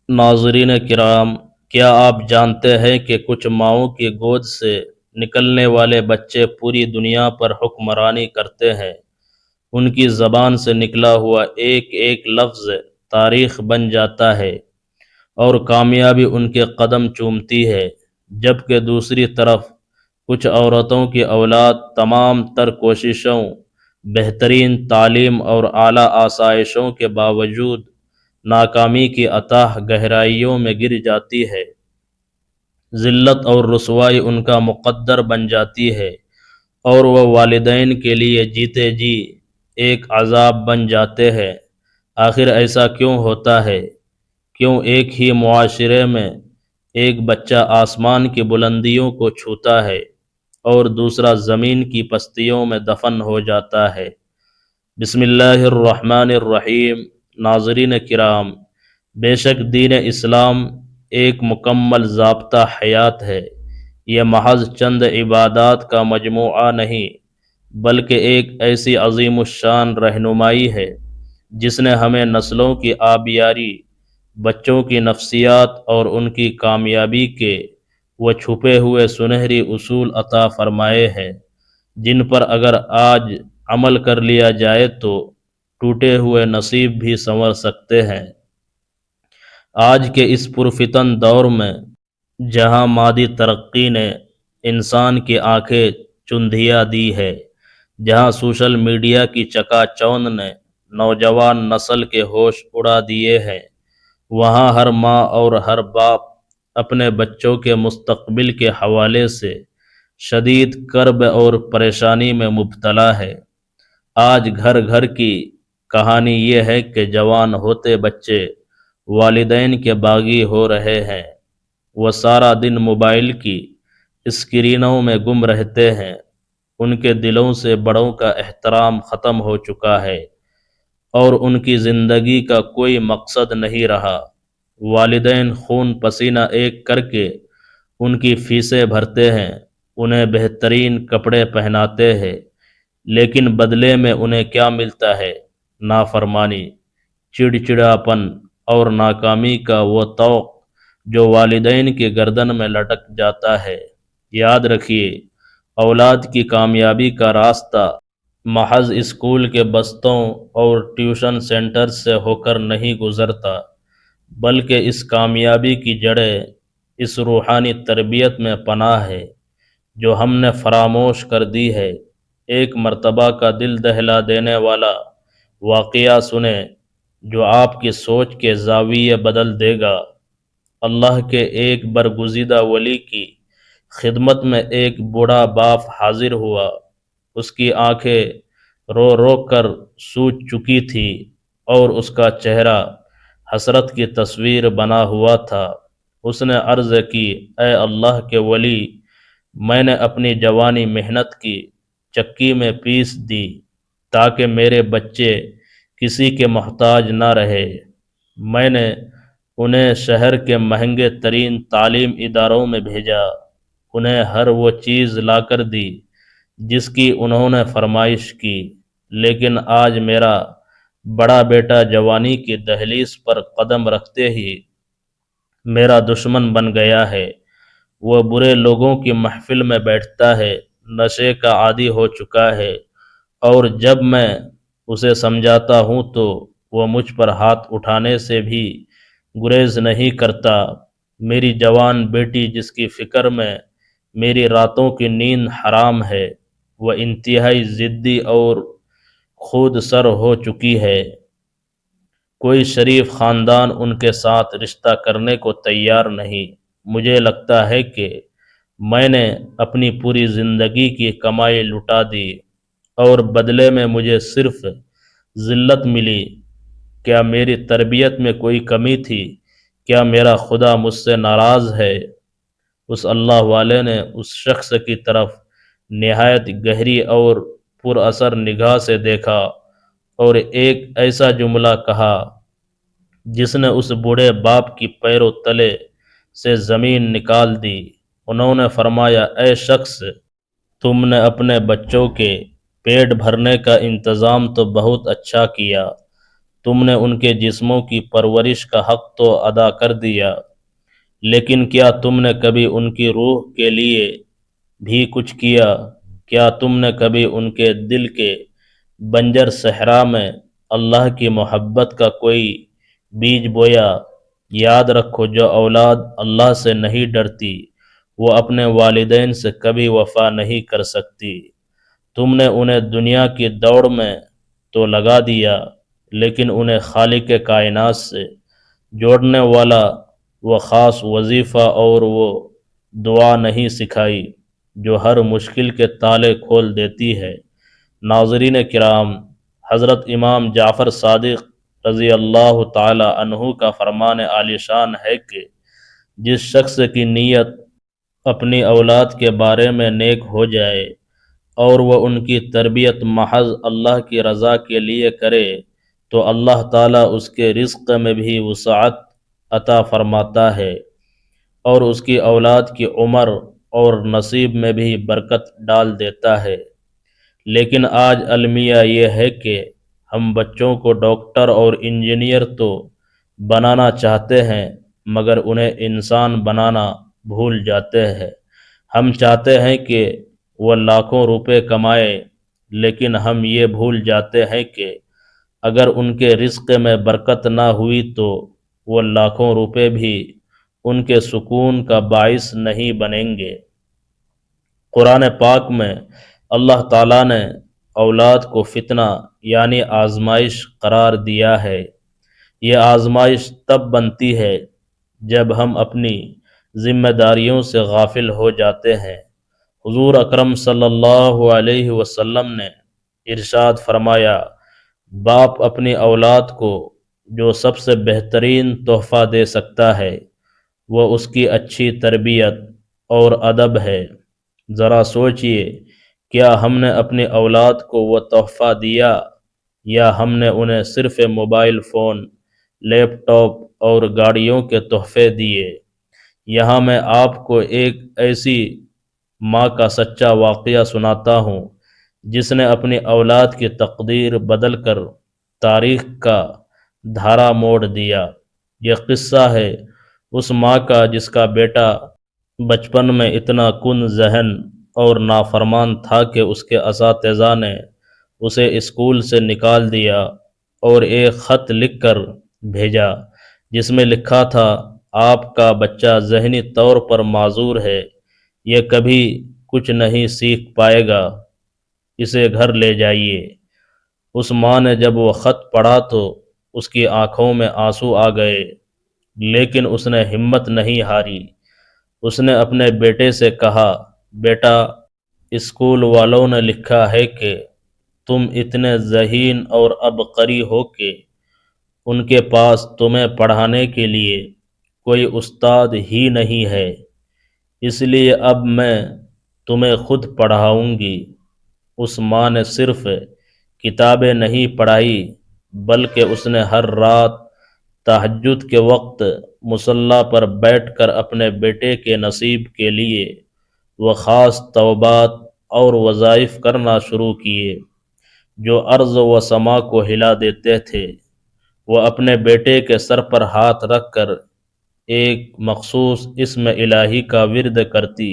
ناظرین کرام، کیا آپ جانتے ہیں کہ کچھ ماؤں کی گود سے نکلنے والے بچے پوری دنیا پر حکمرانی کرتے ہیں؟ ان کی زبان سے نکلا ہوا ایک ایک لفظ تاریخ بن جاتا ہے اور کامیابی ان کے قدم چومتی ہے، جبکہ دوسری طرف کچھ عورتوں کی اولاد تمام تر کوششوں، بہترین تعلیم اور اعلیٰ آسائشوں کے باوجود ناکامی کی اتھاہ گہرائیوں میں گر جاتی ہے۔ ذلت اور رسوائی ان کا مقدر بن جاتی ہے اور وہ والدین کے لیے جیتے جی ایک عذاب بن جاتے ہیں۔ آخر ایسا کیوں ہوتا ہے؟ کیوں ایک ہی معاشرے میں ایک بچہ آسمان کی بلندیوں کو چھوتا ہے اور دوسرا زمین کی پستیوں میں دفن ہو جاتا ہے؟ بسم اللہ الرحمن الرحیم۔ ناظرین کرام، بے شک دین اسلام ایک مکمل ضابطہ حیات ہے۔ یہ محض چند عبادات کا مجموعہ نہیں، بلکہ ایک ایسی عظیم الشان رہنمائی ہے جس نے ہمیں نسلوں کی آبیاری، بچوں کی نفسیات اور ان کی کامیابی کے وہ چھپے ہوئے سنہری اصول عطا فرمائے ہیں، جن پر اگر آج عمل کر لیا جائے تو ٹوٹے ہوئے نصیب بھی سنور سکتے ہیں۔ آج کے اس پرفتن دور میں، جہاں مادی ترقی نے انسان کی آنکھیں چندھیا دی ہے، جہاں سوشل میڈیا کی چکا چوند نے نوجوان نسل کے ہوش اڑا دیے ہیں، وہاں ہر ماں اور ہر باپ اپنے بچوں کے مستقبل کے حوالے سے شدید کرب اور پریشانی میں مبتلا ہے۔ آج گھر گھر کی کہانی یہ ہے کہ جوان ہوتے بچے والدین کے باغی ہو رہے ہیں۔ وہ سارا دن موبائل کی اسکرینوں میں گم رہتے ہیں۔ ان کے دلوں سے بڑوں کا احترام ختم ہو چکا ہے اور ان کی زندگی کا کوئی مقصد نہیں رہا۔ والدین خون پسینہ ایک کر کے ان کی فیسیں بھرتے ہیں، انہیں بہترین کپڑے پہناتے ہیں، لیکن بدلے میں انہیں کیا ملتا ہے؟ نافرمانی، چڑچڑاپن اور ناکامی کا وہ طوق جو والدین کی گردن میں لٹک جاتا ہے۔ یاد رکھیے، اولاد کی کامیابی کا راستہ محض اسکول کے بستوں اور ٹیوشن سینٹرز سے ہو کر نہیں گزرتا، بلکہ اس کامیابی کی جڑیں اس روحانی تربیت میں پناہ ہے جو ہم نے فراموش کر دی ہے۔ ایک مرتبہ کا دل دہلا دینے والا واقعہ سنیں جو آپ کی سوچ کے زاویے بدل دے گا۔ اللہ کے ایک برگزیدہ ولی کی خدمت میں ایک بوڑھا باپ حاضر ہوا۔ اس کی آنکھیں رو رو کر سوج چکی تھی اور اس کا چہرہ حسرت کی تصویر بنا ہوا تھا۔ اس نے عرض کی، اے اللہ کے ولی، میں نے اپنی جوانی محنت کی چکی میں پیس دی تاکہ میرے بچے کسی کے محتاج نہ رہے۔ میں نے انہیں شہر کے مہنگے ترین تعلیم اداروں میں بھیجا، انہیں ہر وہ چیز لا کر دی جس کی انہوں نے فرمائش کی، لیکن آج میرا بڑا بیٹا جوانی کی دہلیز پر قدم رکھتے ہی میرا دشمن بن گیا ہے۔ وہ برے لوگوں کی محفل میں بیٹھتا ہے، نشے کا عادی ہو چکا ہے، اور جب میں اسے سمجھاتا ہوں تو وہ مجھ پر ہاتھ اٹھانے سے بھی گریز نہیں کرتا۔ میری جوان بیٹی جس کی فکر میں میری راتوں کی نیند حرام ہے، وہ انتہائی ضدی اور خود سر ہو چکی ہے۔ کوئی شریف خاندان ان کے ساتھ رشتہ کرنے کو تیار نہیں۔ مجھے لگتا ہے کہ میں نے اپنی پوری زندگی کی کمائی لٹا دی اور بدلے میں مجھے صرف ذلت ملی۔ کیا میری تربیت میں کوئی کمی تھی؟ کیا میرا خدا مجھ سے ناراض ہے؟ اس اللہ والے نے اس شخص کی طرف نہایت گہری اور پر اثر نگاہ سے دیکھا اور ایک ایسا جملہ کہا جس نے اس بوڑھے باپ کی پیروں تلے سے زمین نکال دی۔ انہوں نے فرمایا، اے شخص، تم نے اپنے بچوں کے پیٹ بھرنے کا انتظام تو بہت اچھا کیا، تم نے ان کے جسموں کی پرورش کا حق تو ادا کر دیا، لیکن کیا تم نے کبھی ان کی روح کے لیے بھی کچھ کیا؟ کیا تم نے کبھی ان کے دل کے بنجر صحرا میں اللہ کی محبت کا کوئی بیج بویا؟ یاد رکھو، جو اولاد اللہ سے نہیں ڈرتی وہ اپنے والدین سے کبھی وفا نہیں کر سکتی۔ تم نے انہیں دنیا کی دوڑ میں تو لگا دیا، لیکن انہیں خالق کائنات سے جوڑنے والا وہ خاص وظیفہ اور وہ دعا نہیں سکھائی جو ہر مشکل کے تالے کھول دیتی ہے۔ ناظرین کرام، حضرت امام جعفر صادق رضی اللہ تعالی عنہ کا فرمان عالی شان ہے کہ جس شخص کی نیت اپنی اولاد کے بارے میں نیک ہو جائے اور وہ ان کی تربیت محض اللہ کی رضا کے لیے کرے تو اللہ تعالیٰ اس کے رزق میں بھی وسعت عطا فرماتا ہے اور اس کی اولاد کی عمر اور نصیب میں بھی برکت ڈال دیتا ہے۔ لیکن آج المیہ یہ ہے کہ ہم بچوں کو ڈاکٹر اور انجینئر تو بنانا چاہتے ہیں مگر انہیں انسان بنانا بھول جاتے ہیں۔ ہم چاہتے ہیں کہ وہ لاکھوں روپے کمائے، لیکن ہم یہ بھول جاتے ہیں کہ اگر ان کے رزق میں برکت نہ ہوئی تو وہ لاکھوں روپے بھی ان کے سکون کا باعث نہیں بنیں گے۔ قرآن پاک میں اللہ تعالیٰ نے اولاد کو فتنہ یعنی آزمائش قرار دیا ہے۔ یہ آزمائش تب بنتی ہے جب ہم اپنی ذمہ داریوں سے غافل ہو جاتے ہیں۔ حضور اکرم صلی اللہ علیہ وسلم نے ارشاد فرمایا، باپ اپنی اولاد کو جو سب سے بہترین تحفہ دے سکتا ہے وہ اس کی اچھی تربیت اور ادب ہے۔ ذرا سوچئے، کیا ہم نے اپنی اولاد کو وہ تحفہ دیا یا ہم نے انہیں صرف موبائل فون، لیپ ٹاپ اور گاڑیوں کے تحفے دیے؟ یہاں میں آپ کو ایک ایسی ماں کا سچا واقعہ سناتا ہوں جس نے اپنی اولاد کی تقدیر بدل کر تاریخ کا دھارا موڑ دیا۔ یہ قصہ ہے اس ماں کا جس کا بیٹا بچپن میں اتنا کن ذہن اور نافرمان تھا کہ اس کے اساتذہ نے اسے اسکول سے نکال دیا اور ایک خط لکھ کر بھیجا جس میں لکھا تھا، آپ کا بچہ ذہنی طور پر معذور ہے، یہ کبھی کچھ نہیں سیکھ پائے گا، اسے گھر لے جائیے۔ اس ماں نے جب وہ خط پڑھا تو اس کی آنکھوں میں آنسو آ گئے، لیکن اس نے ہمت نہیں ہاری۔ اس نے اپنے بیٹے سے کہا، بیٹا، اسکول والوں نے لکھا ہے کہ تم اتنے ذہین اور عبقری ہو کہ ان کے پاس تمہیں پڑھانے کے لیے کوئی استاد ہی نہیں ہے، اس لیے اب میں تمہیں خود پڑھاؤں گی۔ اس ماں نے صرف کتابیں نہیں پڑھائی بلکہ اس نے ہر رات تہجد کے وقت مصلی پر بیٹھ کر اپنے بیٹے کے نصیب کے لیے وہ خاص توبات اور وظائف کرنا شروع کیے جو ارض و سما کو ہلا دیتے تھے۔ وہ اپنے بیٹے کے سر پر ہاتھ رکھ کر ایک مخصوص اسم الہی کا ورد کرتی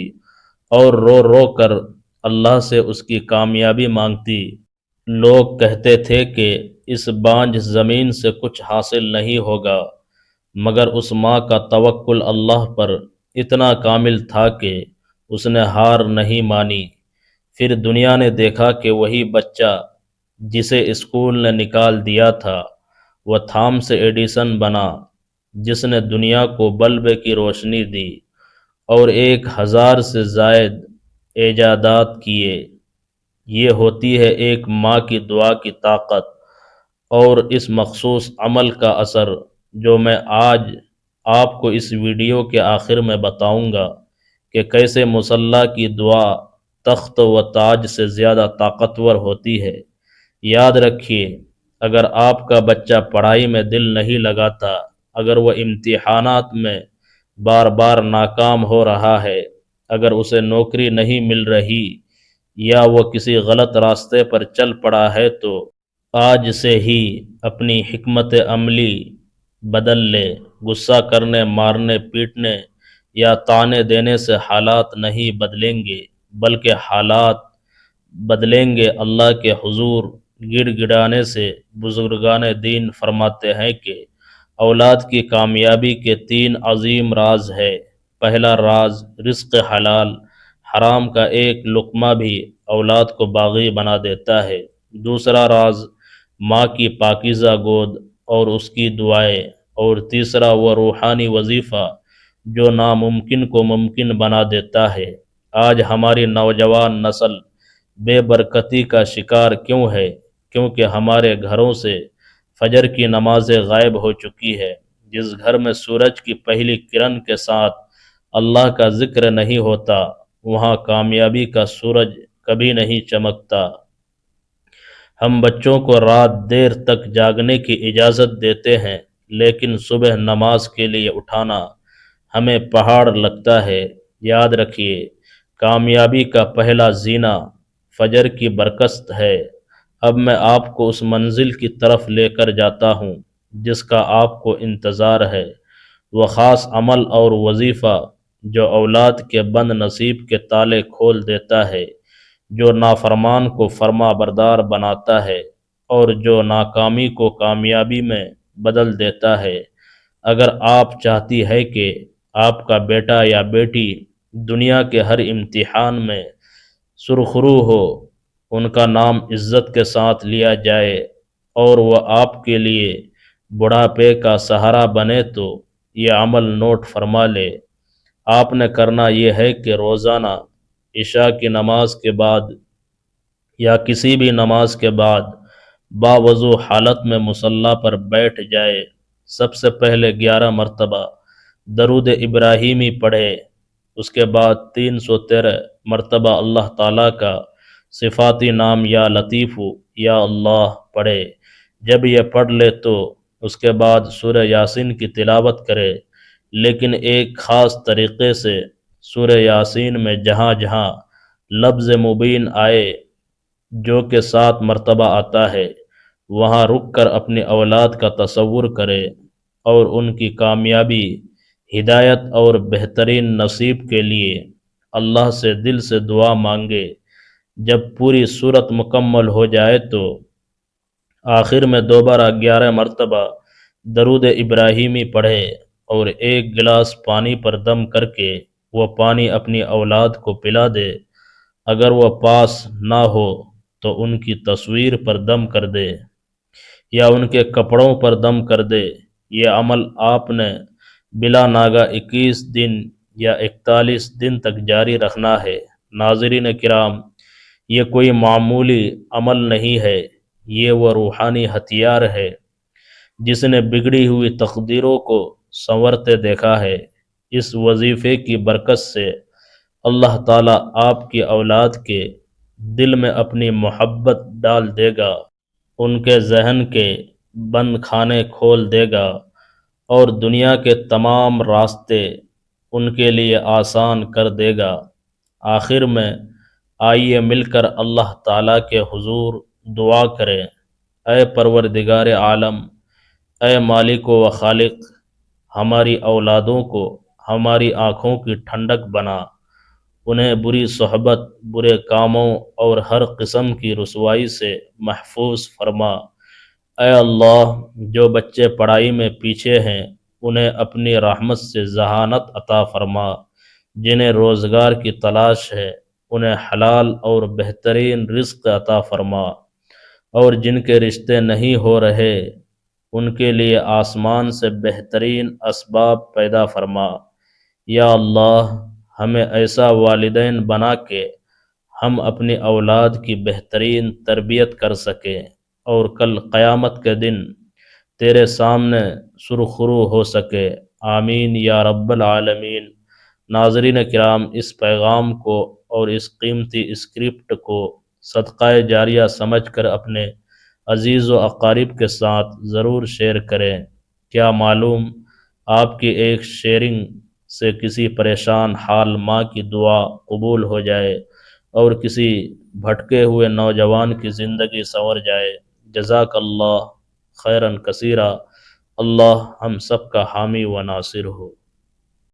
اور رو رو کر اللہ سے اس کی کامیابی مانگتی۔ لوگ کہتے تھے کہ اس بانجھ زمین سے کچھ حاصل نہیں ہوگا، مگر اس ماں کا توکل اللہ پر اتنا کامل تھا کہ اس نے ہار نہیں مانی۔ پھر دنیا نے دیکھا کہ وہی بچہ جسے اسکول نے نکال دیا تھا وہ تھامس ایڈیسن بنا، جس نے دنیا کو بلب کی روشنی دی اور 1000 سے زائد ایجادات کیے۔ یہ ہوتی ہے ایک ماں کی دعا کی طاقت اور اس مخصوص عمل کا اثر جو میں آج آپ کو اس ویڈیو کے آخر میں بتاؤں گا کہ کیسے مصلی کی دعا تخت و تاج سے زیادہ طاقتور ہوتی ہے۔ یاد رکھیے، اگر آپ کا بچہ پڑھائی میں دل نہیں لگاتا، اگر وہ امتحانات میں بار بار ناکام ہو رہا ہے، اگر اسے نوکری نہیں مل رہی یا وہ کسی غلط راستے پر چل پڑا ہے تو آج سے ہی اپنی حکمت عملی بدل لے۔ غصہ کرنے، مارنے پیٹنے یا طعنے دینے سے حالات نہیں بدلیں گے، بلکہ حالات بدلیں گے اللہ کے حضور گڑ گڑانے سے۔ بزرگان دین فرماتے ہیں کہ اولاد کی کامیابی کے تین عظیم راز ہے۔ پہلا راز رزق حلال، حرام کا ایک لقمہ بھی اولاد کو باغی بنا دیتا ہے۔ دوسرا راز ماں کی پاکیزہ گود اور اس کی دعائیں، اور تیسرا وہ روحانی وظیفہ جو ناممکن کو ممکن بنا دیتا ہے۔ آج ہماری نوجوان نسل بے برکتی کا شکار کیوں ہے؟ کیونکہ ہمارے گھروں سے فجر کی نمازیں غائب ہو چکی ہے۔ جس گھر میں سورج کی پہلی کرن کے ساتھ اللہ کا ذکر نہیں ہوتا، وہاں کامیابی کا سورج کبھی نہیں چمکتا۔ ہم بچوں کو رات دیر تک جاگنے کی اجازت دیتے ہیں، لیکن صبح نماز کے لیے اٹھانا ہمیں پہاڑ لگتا ہے۔ یاد رکھیے، کامیابی کا پہلا زینہ فجر کی برکت ہے۔ اب میں آپ کو اس منزل کی طرف لے کر جاتا ہوں جس کا آپ کو انتظار ہے، وہ خاص عمل اور وظیفہ جو اولاد کے بند نصیب کے تالے کھول دیتا ہے، جو نافرمان کو فرما بردار بناتا ہے اور جو ناکامی کو کامیابی میں بدل دیتا ہے۔ اگر آپ چاہتی ہے کہ آپ کا بیٹا یا بیٹی دنیا کے ہر امتحان میں سرخرو ہو، ان کا نام عزت کے ساتھ لیا جائے اور وہ آپ کے لیے بڑھاپے کا سہارا بنے، تو یہ عمل نوٹ فرما لے۔ آپ نے کرنا یہ ہے کہ روزانہ عشاء کی نماز کے بعد یا کسی بھی نماز کے بعد باوضو حالت میں مصلی پر بیٹھ جائے۔ سب سے پہلے 11 مرتبہ درود ابراہیمی پڑھے، اس کے بعد 313 مرتبہ اللہ تعالیٰ کا صفاتی نام یا لطیف یا اللہ پڑھے۔ جب یہ پڑھ لے تو اس کے بعد سورہ یاسین کی تلاوت کرے، لیکن ایک خاص طریقے سے۔ سورہ یاسین میں جہاں جہاں لفظ مبین آئے جو کہ 7 مرتبہ آتا ہے، وہاں رک کر اپنی اولاد کا تصور کرے اور ان کی کامیابی، ہدایت اور بہترین نصیب کے لیے اللہ سے دل سے دعا مانگے۔ جب پوری صورت مکمل ہو جائے تو آخر میں دوبارہ 11 مرتبہ درود ابراہیمی پڑھے اور ایک گلاس پانی پر دم کر کے وہ پانی اپنی اولاد کو پلا دے۔ اگر وہ پاس نہ ہو تو ان کی تصویر پر دم کر دے یا ان کے کپڑوں پر دم کر دے۔ یہ عمل آپ نے بلا ناگہ 21 دن یا 41 دن تک جاری رکھنا ہے۔ ناظرین کرام، یہ کوئی معمولی عمل نہیں ہے، یہ وہ روحانی ہتھیار ہے جس نے بگڑی ہوئی تقدیروں کو سنورتے دیکھا ہے۔ اس وظیفے کی برکت سے اللہ تعالیٰ آپ کی اولاد کے دل میں اپنی محبت ڈال دے گا، ان کے ذہن کے بند خانے کھول دے گا اور دنیا کے تمام راستے ان کے لیے آسان کر دے گا۔ آخر میں آئیے مل کر اللہ تعالیٰ کے حضور دعا کریں۔ اے پروردگار عالم، اے مالک و خالق، ہماری اولادوں کو ہماری آنکھوں کی ٹھنڈک بنا، انہیں بری صحبت، برے کاموں اور ہر قسم کی رسوائی سے محفوظ فرما۔ اے اللہ، جو بچے پڑھائی میں پیچھے ہیں انہیں اپنی رحمت سے ذہانت عطا فرما، جنہیں روزگار کی تلاش ہے انہیں حلال اور بہترین رزق عطا فرما، اور جن کے رشتے نہیں ہو رہے ان کے لیے آسمان سے بہترین اسباب پیدا فرما۔ یا اللہ، ہمیں ایسا والدین بنا کہ ہم اپنی اولاد کی بہترین تربیت کر سکیں اور کل قیامت کے دن تیرے سامنے سرخرو ہو سکے۔ آمین یا رب العالمین۔ ناظرین کرام، اس پیغام کو اور اس قیمتی اسکرپٹ کو صدقہ جاریہ سمجھ کر اپنے عزیز و اقارب کے ساتھ ضرور شیئر کریں۔ کیا معلوم آپ کی ایک شیئرنگ سے کسی پریشان حال ماں کی دعا قبول ہو جائے اور کسی بھٹکے ہوئے نوجوان کی زندگی سنور جائے۔ جزاک اللہ خیرن کثیرہ۔ اللہ ہم سب کا حامی و ناصر ہو۔